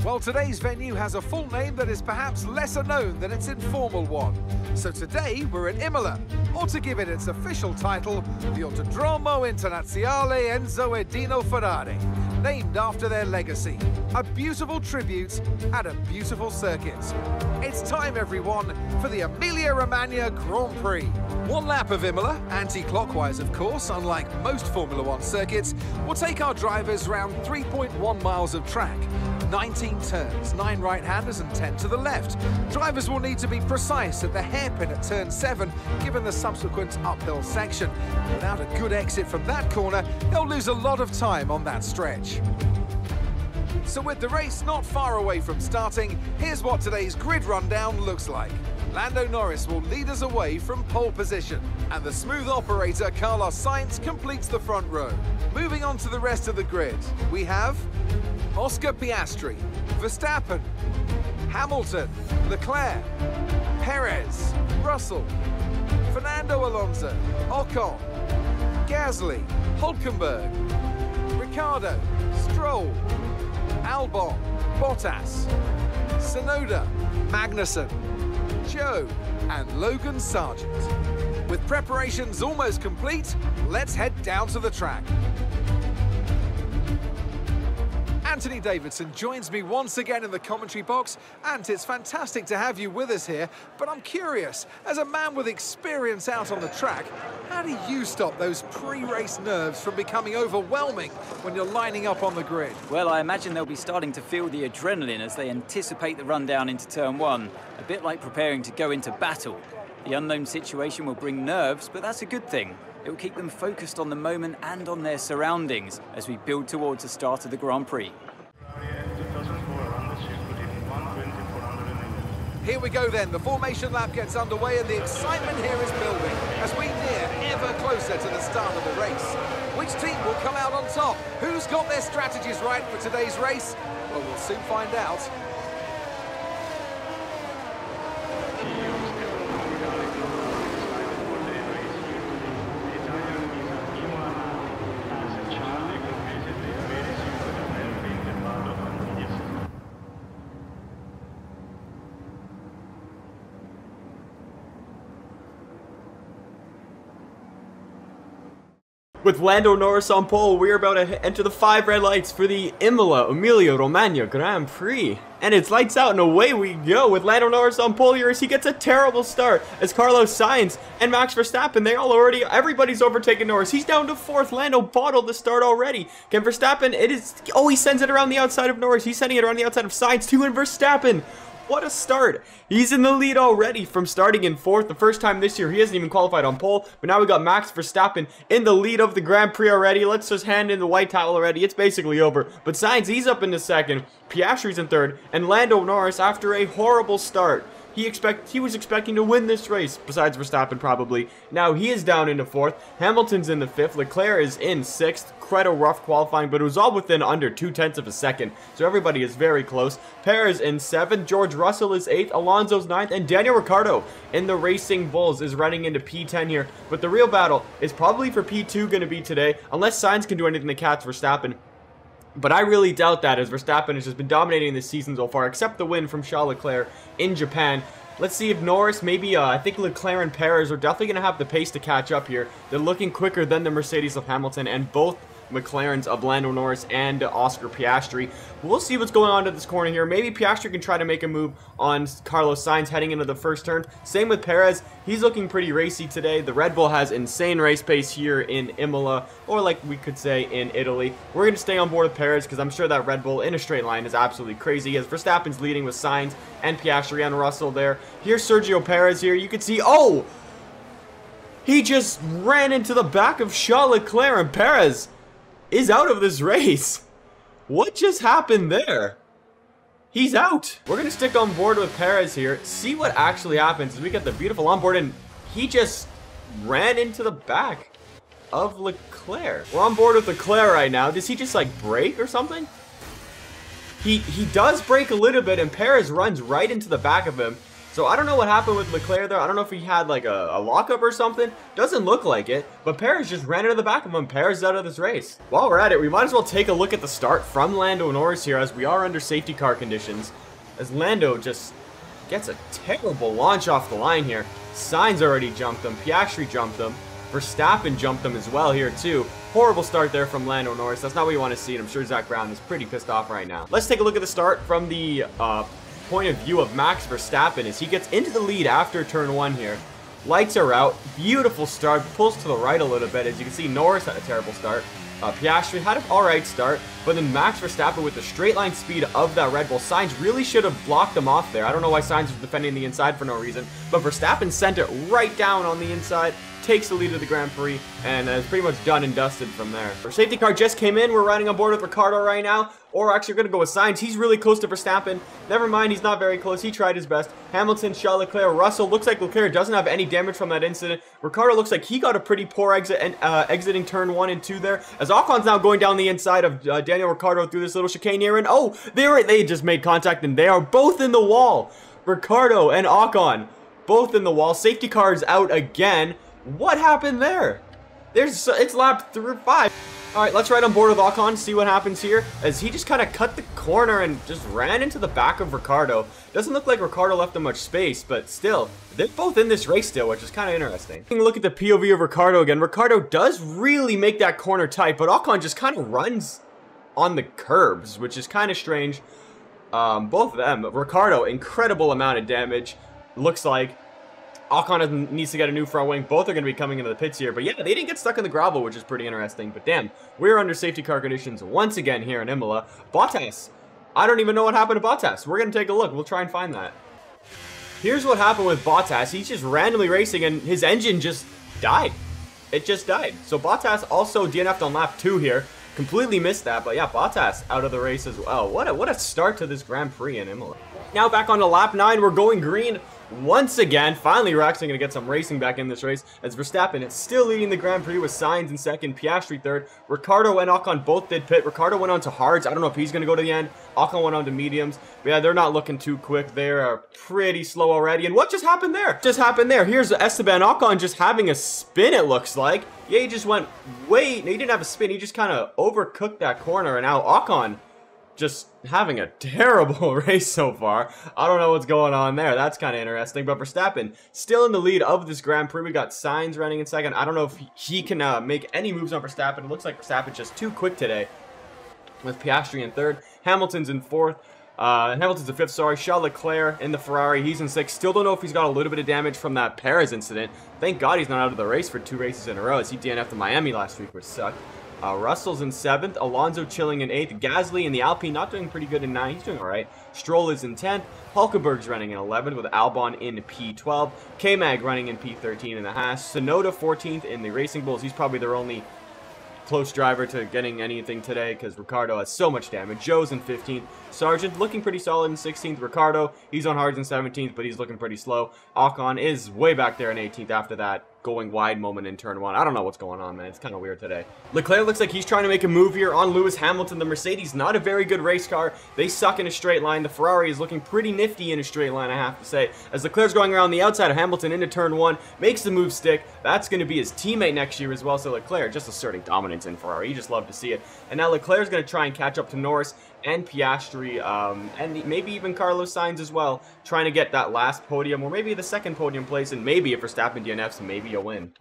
Well, today's venue has a full name that is perhaps lesser known than its informal one. So today we're at Imola, or to give it its official title, the Autodromo Internazionale Enzo Edino Ferrari, named after their legacy. A beautiful tribute at a beautiful circuit. It's time, everyone, for the Emilia-Romagna Grand Prix. One lap of Imola, anti-clockwise of course, unlike most Formula One circuits, will take our drivers round 3.1 miles of track. 19 turns, 9 right-handers and 10 to the left. Drivers will need to be precise at the hairpin at turn 7, given the subsequent uphill section. Without a good exit from that corner, they'll lose a lot of time on that stretch. So with the race not far away from starting, here's what today's grid rundown looks like. Lando Norris will lead us away from pole position, and the smooth operator Carlos Sainz completes the front row. Moving on to the rest of the grid, we have Oscar Piastri, Verstappen, Hamilton, Leclerc, Perez, Russell, Fernando Alonso, Ocon, Gasly, Hulkenberg, Ricciardo, Stroll, Albon, Bottas, Tsunoda, Magnussen, Joe and Logan Sargent. With preparations almost complete, let's head down to the track. Anthony Davidson joins me once again in the commentary box. Ant, it's fantastic to have you with us here, but I'm curious, as a man with experience out on the track, how do you stop those pre-race nerves from becoming overwhelming when you're lining up on the grid? Well, I imagine they'll be starting to feel the adrenaline as they anticipate the rundown into turn 1, a bit like preparing to go into battle. The unknown situation will bring nerves, but that's a good thing. It will keep them focused on the moment and on their surroundings as we build towards the start of the Grand Prix. Here we go then, the formation lap gets underway and the excitement here is building as we near ever closer to the start of the race. Which team will come out on top? Who's got their strategies right for today's race? Well, we'll soon find out. With Lando Norris on pole, we're about to enter the 5 red lights for the Emilia-Romagna Grand Prix. And it's lights out and away we go with Lando Norris on pole here as he gets a terrible start as Carlos Sainz and Max Verstappen, everybody's overtaken Norris. He's down to 4th. Lando bottled the start already. Can Verstappen, he sends it around the outside of Norris. He's sending it around the outside of Sainz too, and Verstappen, what a start. He's in the lead already from starting in 4th. The first time this year, he hasn't even qualified on pole. But now we got Max Verstappen in the lead of the Grand Prix already. Let's just hand in the white towel already. It's basically over. But Sainz, he's up into 2nd. Piastri's in 3rd. And Lando Norris, after a horrible start, he was expecting to win this race, besides Verstappen probably. Now he is down into 4th. Hamilton's in the 5th. Leclerc is in 6th. Quite a rough qualifying, but it was all within under 0.2 of a second. So everybody is very close. Perez in 7th. George Russell is 8th. Alonso's 9th. And Daniel Ricciardo in the Racing Bulls is running into P10 here. But the real battle is probably for P2 going to be today, unless Sainz can do anything to catch Verstappen. But I really doubt that, as Verstappen has just been dominating this season so far, except the win from Charles Leclerc in Japan. Let's see if Norris, maybe, I think Leclerc and Perez are definitely going to have the pace to catch up here. They're looking quicker than the Mercedes of Hamilton and both McLarens of Lando Norris and Oscar Piastri. We'll see what's going on at this corner here. Maybe Piastri can try to make a move on Carlos Sainz heading into the first turn. Same with Perez. He's looking pretty racy today. The Red Bull has insane race pace here in Imola, or like we could say in Italy. We're going to stay on board with Perez because I'm sure that Red Bull in a straight line is absolutely crazy, as Verstappen's leading with Sainz and Piastri and Russell there. Here's Sergio Perez here. You can see, oh! He just ran into the back of Charles Leclerc, and Perez is out of this race. What just happened there? He's out. We're going to stick on board with Perez here, see what actually happens as we get the beautiful onboard, and he just ran into the back of Leclerc. We're on board with Leclerc right now. Does he just like brake or something? He does brake a little bit, and Perez runs right into the back of him. So I don't know what happened with Leclerc there. I don't know if he had like a lockup or something. Doesn't look like it. But Perez just ran into the back of him. Perez is out of this race. While we're at it, we might as well take a look at the start from Lando Norris here, as we are under safety car conditions. As Lando just gets a terrible launch off the line here. Sainz already jumped him. Piastri jumped him. Verstappen jumped him as well here too. Horrible start there from Lando Norris. That's not what you want to see, and I'm sure Zach Brown is pretty pissed off right now. Let's take a look at the start from the point of view of Max Verstappen as he gets into the lead after turn 1 here. Lights are out. Beautiful start. Pulls to the right a little bit. As you can see, Norris had a terrible start. Piastri had an alright start, but then Max Verstappen with the straight line speed of that Red Bull. Sainz really should have blocked him off there. I don't know why Sainz was defending the inside for no reason, but Verstappen sent it right down on the inside, takes the lead of the Grand Prix, and is pretty much done and dusted from there. Our safety car just came in. We're riding on board with Ricciardo right now, or actually we're going to go with Sainz. He's really close to Verstappen. Never mind, he's not very close. He tried his best. Hamilton, Charles Leclerc, Russell. Looks like Leclerc doesn't have any damage from that incident. Ricciardo looks like he got a pretty poor exit and exiting turn 1 and 2 there, as Ocon's now going down the inside of Daniel Ricciardo through this little chicane here, and oh, they just made contact, and they are both in the wall. Ricciardo and Ocon both in the wall. Safety car is out again. What happened there? It's lap 5. All right, let's ride on board with Ocon, see what happens here, as he just kind of cut the corner and just ran into the back of Ricciardo. Doesn't look like Ricciardo left him much space, but still, they're both in this race still, which is kind of interesting. Taking a look at the POV of Ricciardo again. Ricciardo does really make that corner tight, but Ocon just kind of runs on the curbs, which is kind of strange. Both of them, Ricciardo, incredible amount of damage, looks like. Ocon needs to get a new front wing. Both are going to be coming into the pits here. But yeah, they didn't get stuck in the gravel, which is pretty interesting. But damn, we're under safety car conditions once again here in Imola. Bottas. I don't even know what happened to Bottas. We're going to take a look. We'll try and find that. Here's what happened with Bottas. He's just randomly racing and his engine just died. It just died. So Bottas also DNF'd on lap 2 here. Completely missed that. But yeah, Bottas out of the race as well. What a start to this Grand Prix in Imola. Now back on to lap 9. We're going green once again. Finally, we're actually going to get some racing back in this race, as Verstappen is still leading the Grand Prix with Sainz in second, Piastri third. Ricciardo and Ocon both did pit. Ricciardo went on to hards. I don't know if he's going to go to the end. Ocon went on to mediums. But yeah, they're not looking too quick. They're pretty slow already. And what just happened there? Here's Esteban Ocon just having a spin, it looks like. Yeah, he just went way... No, he didn't have a spin. He just kind of overcooked that corner. And now Ocon just having a terrible race so far. I don't know what's going on there. That's kind of interesting. But Verstappen still in the lead of this Grand Prix. We got Sainz running in second. I don't know if he can make any moves on Verstappen. It looks like Verstappen's just too quick today, with Piastri in third. Hamilton's in fourth. Hamilton's in fifth, sorry. Charles Leclerc in the Ferrari. He's in sixth. Still don't know if he's got a little bit of damage from that Perez incident. Thank God he's not out of the race for 2 races in a row, as he DNF'd in Miami last week, which sucked. Russell's in 7th, Alonso chilling in 8th, Gasly in the Alpine not doing pretty good in 9th, he's doing alright. Stroll is in 10th, Hulkenberg's running in 11th with Albon in P12, K-Mag running in P13 in the Haas, Tsunoda 14th in the Racing Bulls. He's probably their only close driver to getting anything today, because Ricciardo has so much damage. Joe's in 15th, Sargent looking pretty solid in 16th, Ricciardo, he's on hards in 17th, but he's looking pretty slow. Ocon is way back there in 18th after that going wide moment in turn 1. I don't know what's going on, man. It's kind of weird today. Leclerc looks like he's trying to make a move here on Lewis Hamilton. The Mercedes, not a very good race car. They suck in a straight line. The Ferrari is looking pretty nifty in a straight line, I have to say. As Leclerc's going around the outside of Hamilton into turn 1, makes the move stick. That's going to be his teammate next year as well. So Leclerc just asserting dominance in Ferrari. You just love to see it. And now Leclerc's going to try and catch up to Norris and Piastri, and maybe even Carlos Sainz as well, trying to get that last podium, or maybe the second podium place, and maybe if Verstappen DNFs, maybe you'll win.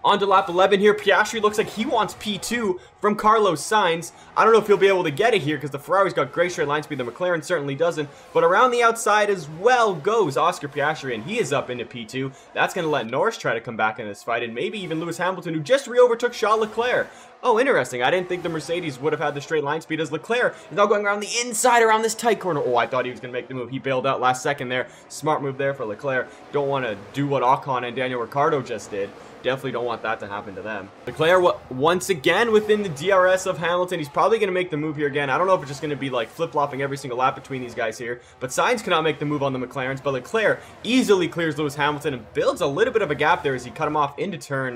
On to lap 11 here. Piastri looks like he wants P2 from Carlos Sainz. I don't know if he'll be able to get it here, because the Ferrari's got great straight line speed. The McLaren certainly doesn't. But around the outside as well goes Oscar Piastri, and he is up into P2. That's going to let Norris try to come back in this fight, and maybe even Lewis Hamilton, who just re-overtook Charles Leclerc. Oh, interesting. I didn't think the Mercedes would have had the straight line speed, as Leclerc is now going around the inside around this tight corner. Oh, I thought he was going to make the move. He bailed out last second there. Smart move there for Leclerc. Don't want to do what Ocon and Daniel Ricciardo just did. Definitely don't want that to happen to them. Leclerc once again within the DRS of Hamilton. He's probably going to make the move here again. I don't know if it's just going to be like flip-flopping every single lap between these guys here. But Sainz cannot make the move on the McLarens. But Leclerc easily clears Lewis Hamilton and builds a little bit of a gap there as he cut him off into turn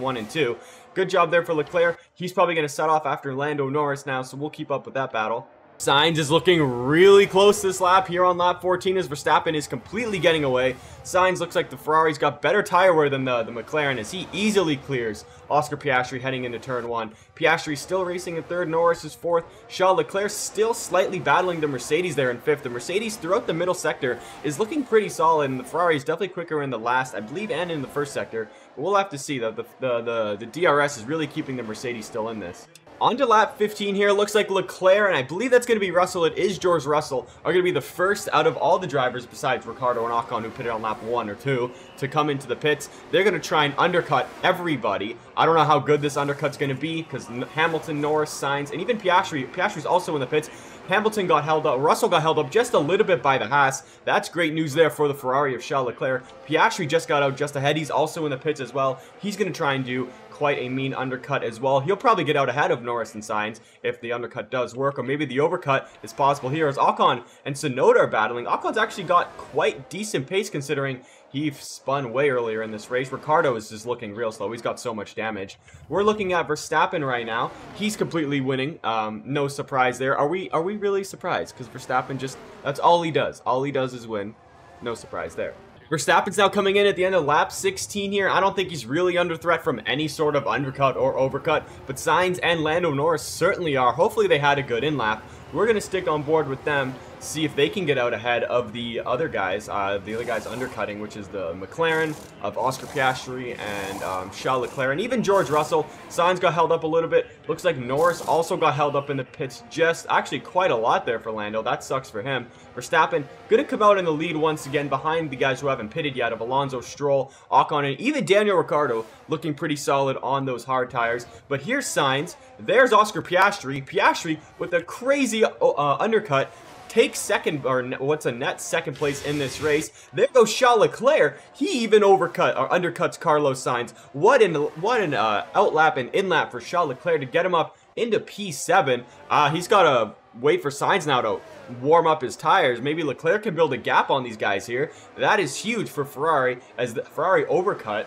1 and 2. Good job there for Leclerc. He's probably going to set off after Lando Norris now, so we'll keep up with that battle. Sainz is looking really close this lap here on lap 14 as Verstappen is completely getting away. Sainz looks like the Ferrari's got better tire wear than the McLaren as he easily clears Oscar Piastri heading into turn 1. Piastri still racing in 3rd, Norris is 4th. Charles Leclerc still slightly battling the Mercedes there in 5th. The Mercedes throughout the middle sector is looking pretty solid, and the Ferrari is definitely quicker in the last, I believe, and in the 1st sector. But we'll have to see. The DRS is really keeping the Mercedes still in this. On to lap 15 here. Looks like Leclerc, and I believe that's going to be Russell. It is George Russell, are going to be the first out of all the drivers besides Ricciardo and Ocon, who pitted on lap 1 or 2, to come into the pits. They're going to try and undercut everybody. I don't know how good this undercut's going to be because Hamilton, Norris, Sainz, and even Piastri's also in the pits. Hamilton got held up. Russell got held up just a little bit by the Haas. That's great news there for the Ferrari of Charles Leclerc. Piastri just got out just ahead. He's also in the pits as well. He's going to try and do quite a mean undercut as well. He'll probably get out ahead of Norris and Sainz if the undercut does work, or maybe the overcut is possible here as Ocon and Tsunoda are battling. Ocon's actually got quite decent pace considering he spun way earlier in this race. Ricciardo is just looking real slow. He's got so much damage. We're looking at Verstappen right now. He's completely winning. No surprise there. Are we really surprised? Because Verstappen that's all he does. All he does is win. No surprise there. Verstappen's now coming in at the end of lap 16 here. I don't think he's really under threat from any sort of undercut or overcut, but Sainz and Lando Norris certainly are. Hopefully they had a good in-lap. We're going to stick on board with them, see if they can get out ahead of the other guys undercutting, which is the McLaren of Oscar Piastri and Charles Leclerc, and even George Russell. Sainz got held up a little bit. Looks like Norris also got held up in the pits, just actually quite a lot there for Lando. That sucks for him. Verstappen going to come out in the lead once again behind the guys who haven't pitted yet of Alonso, Stroll, Ocon, and even Daniel Ricciardo looking pretty solid on those hard tires. But here's Sainz. There's Oscar Piastri. Piastri with a crazy undercut takes second, or what's a net second place in this race. There goes Charles Leclerc. He even undercuts Carlos Sainz. What an outlap and inlap for Charles Leclerc to get him up into P7. He's got to wait for Sainz now to warm up his tires. Maybe Leclerc can build a gap on these guys here. That is huge for Ferrari as the Ferrari undercut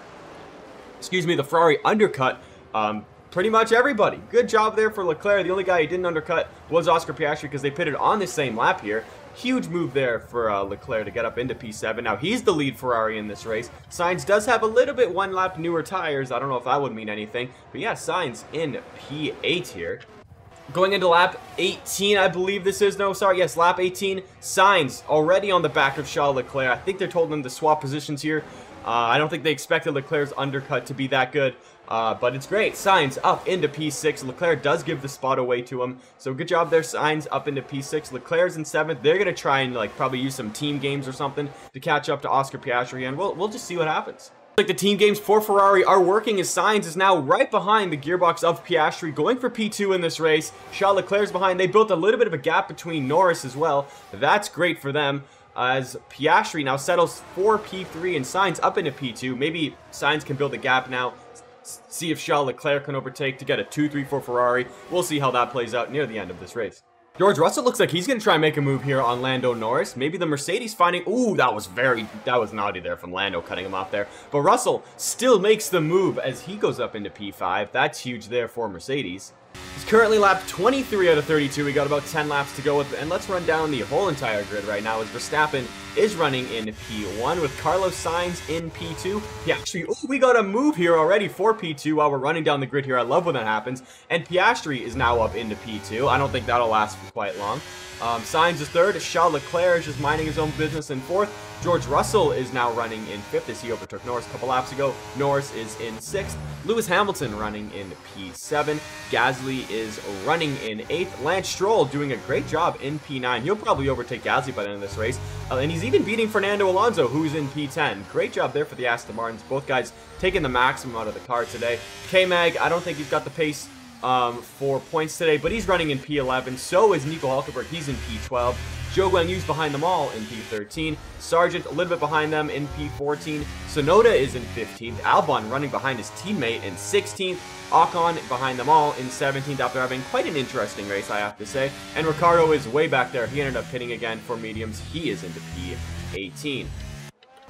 pretty much everybody. Good job there for Leclerc. The only guy he didn't undercut was Oscar Piastri because they pitted on the same lap here. Huge move there for Leclerc to get up into P7. Now he's the lead Ferrari in this race. Sainz does have a little bit one lap newer tires. I don't know if that would mean anything, but yeah, Sainz in P8 here. Going into lap 18, I believe this is. No, sorry, yes, lap 18. Sainz already on the back of Charles Leclerc. I think they're told them to swap positions here. I don't think they expected Leclerc's undercut to be that good, but it's great. Sainz up into P6. Leclerc does give the spot away to him, so good job there, Sainz up into P6. Leclerc's in 7th. They're going to try and probably use some team games or something to catch up to Oscar Piastri, and we'll just see what happens. Like the team games for Ferrari are working as Sainz is now right behind the gearbox of Piastri, going for P2 in this race. Charles Leclerc's behind. They built a little bit of a gap between Norris as well. That's great for them, as Piastri now settles for P3 and Sainz up into P2. Maybe Sainz can build a gap now, see if Charles Leclerc can overtake to get a 2-3 for Ferrari. We'll see how that plays out near the end of this race. George Russell looks like he's going to try and make a move here on Lando Norris. Maybe the Mercedes finding... Ooh, that was naughty there from Lando cutting him off there. But Russell still makes the move as he goes up into P5. That's huge there for Mercedes. He's currently lapped 23 out of 32. We got about 10 laps to go with, and let's run down the whole entire grid right now as Verstappen is running in P1 with Carlos Sainz in P2. We got a move here already for P2 while we're running down the grid here. I love when that happens. And Piastri is now up into P2. I don't think that'll last for quite long. Sainz is 3rd. Charles Leclerc is just minding his own business in 4th. George Russell is now running in 5th as he overtook Norris a couple laps ago. Norris is in 6th. Lewis Hamilton running in P7. Gasly is running in 8th. Lance Stroll doing a great job in P9. He'll probably overtake Gasly by the end of this race. And he's even beating Fernando Alonso, who's in P10. Great job there for the Aston Martins. Both guys taking the maximum out of the car today. K-Mag, I don't think he's got the pace for points today, but he's running in P11. So is Nico Hülkenberg. He's in P12. Zhou Guanyu's behind them all in P13. Sargent a little bit behind them in P14. Tsunoda is in 15th. Albon running behind his teammate in 16th. Ocon behind them all in 17th after having quite an interesting race, I have to say. And Ricciardo is way back there. He ended up pitting again for mediums. He is into P18.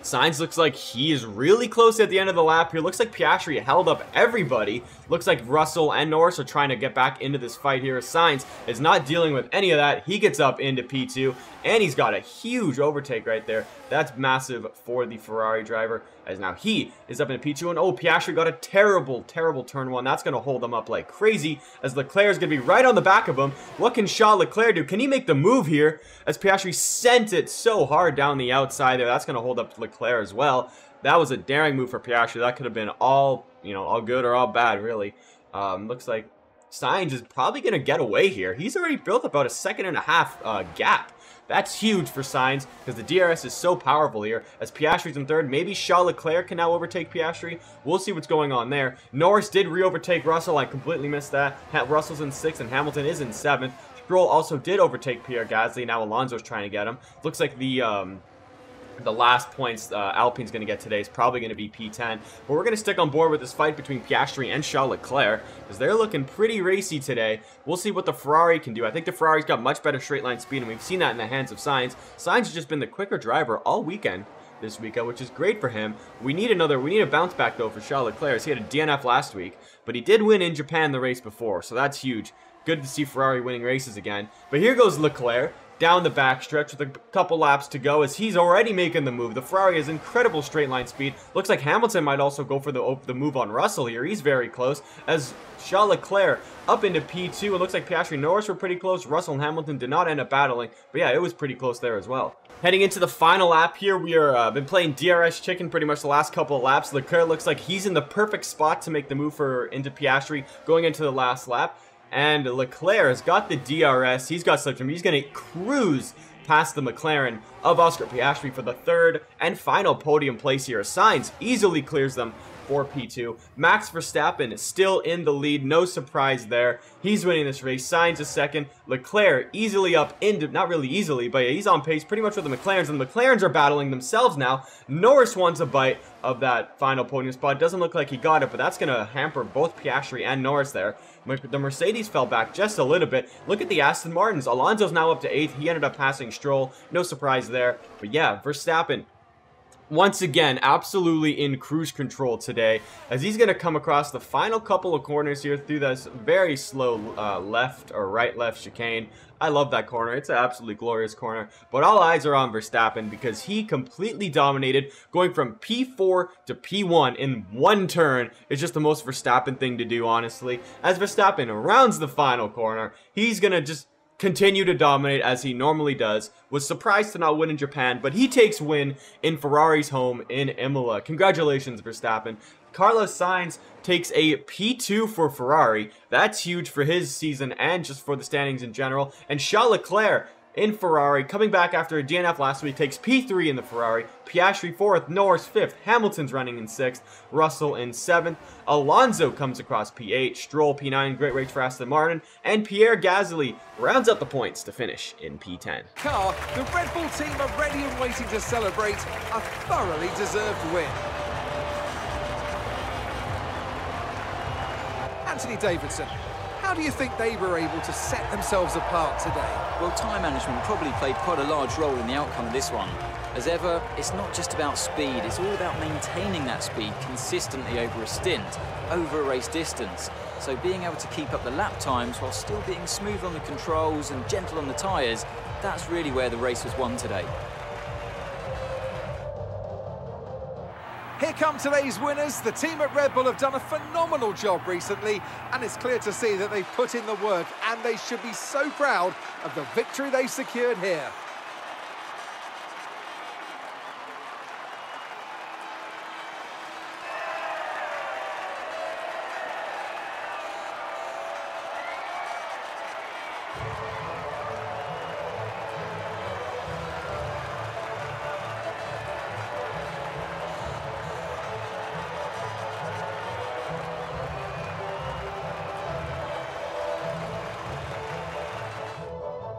Sainz looks like he is really close at the end of the lap here. Looks like Piastri held up everybody. Looks like Russell and Norris are trying to get back into this fight here. Sainz is not dealing with any of that. He gets up into P2, and he's got a huge overtake right there. That's massive for the Ferrari driver, as now he is up into P2. And oh, Piastri got a terrible, terrible turn one. That's going to hold him up like crazy, as Leclerc is going to be right on the back of him. What can Charles Leclerc do? Can he make the move here? As Piastri sent it so hard down the outside there. That's going to hold up Leclerc as well. That was a daring move for Piastri. That could have been all, all good or all bad, really. Looks like Sainz is probably going to get away here. He's already built about a 1.5 second gap. That's huge for Sainz, because the DRS is so powerful here. As Piastri's in third, maybe Charles Leclerc can now overtake Piastri. We'll see what's going on there. Norris did re-overtake Russell. I completely missed that. Russell's in 6th, and Hamilton is in 7th. Stroll also did overtake Pierre Gasly. Now Alonso's trying to get him. Looks like the last points Alpine's going to get today is probably going to be P10. But we're going to stick on board with this fight between Piastri and Charles Leclerc, because they're looking pretty racy today. We'll see what the Ferrari can do. I think the Ferrari's got much better straight line speed, and we've seen that in the hands of Sainz. Sainz has just been the quicker driver all weekend this weekend, which is great for him. We need a bounce back, though, for Charles Leclerc. He had a DNF last week, but he did win in Japan the race before, so that's huge. Good to see Ferrari winning races again. But here goes Leclerc down the backstretch with a couple laps to go, as he's already making the move. The Ferrari has incredible straight line speed. Looks like Hamilton might also go for the move on Russell here. He's very close, as Charles Leclerc up into P2. It looks like Piastri and Norris were pretty close. Russell and Hamilton did not end up battling, but yeah, it was pretty close there as well. Heading into the final lap here, we are been playing DRS chicken pretty much the last couple of laps. Leclerc looks like he's in the perfect spot to make the move into Piastri going into the last lap. And Leclerc has got the DRS. He's got slipstream. He's going to cruise past the McLaren of Oscar Piastri for the third and final podium place here. Sainz easily clears them for P2. Max Verstappen is still in the lead. No surprise there. He's winning this race. Sainz is second. Leclerc easily up into, not really easily, but he's on pace pretty much with the McLarens. And the McLarens are battling themselves now. Norris wants a bite of that final podium spot. Doesn't look like he got it, but that's going to hamper both Piastri and Norris there. The Mercedes fell back just a little bit. Look at the Aston Martins. Alonso's now up to 8th. He ended up passing Stroll. No surprise there. But yeah, Verstappen, once again, absolutely in cruise control today, as he's going to come across the final couple of corners here through this very slow left or right-left chicane. I love that corner. It's an absolutely glorious corner. But all eyes are on Verstappen, because he completely dominated, going from P4 to P1 in one turn. It's just the most Verstappen thing to do, honestly. As Verstappen rounds the final corner, he's going to just continue to dominate as he normally does. Was surprised to not win in Japan, but he takes win in Ferrari's home in Imola. Congratulations, Verstappen. Carlos Sainz takes a P2 for Ferrari. That's huge for his season and just for the standings in general. And Charles Leclerc in Ferrari, coming back after a DNF last week, takes P3 in the Ferrari. Piastri 4th, Norris 5th, Hamilton's running in 6th, Russell in 7th. Alonso comes across P8, Stroll P9, great race for Aston Martin, and Pierre Gasly rounds up the points to finish in P10. Car, the Red Bull team are ready and waiting to celebrate a thoroughly deserved win. Anthony Davidson, how do you think they were able to set themselves apart today? Well, time management probably played quite a large role in the outcome of this one. As ever, it's not just about speed, it's all about maintaining that speed consistently over a stint, over a race distance. So being able to keep up the lap times while still being smooth on the controls and gentle on the tyres, that's really where the race was won today. Here come today's winners. The team at Red Bull have done a phenomenal job recently, and it's clear to see that they've put in the work, and they should be so proud of the victory they secured here.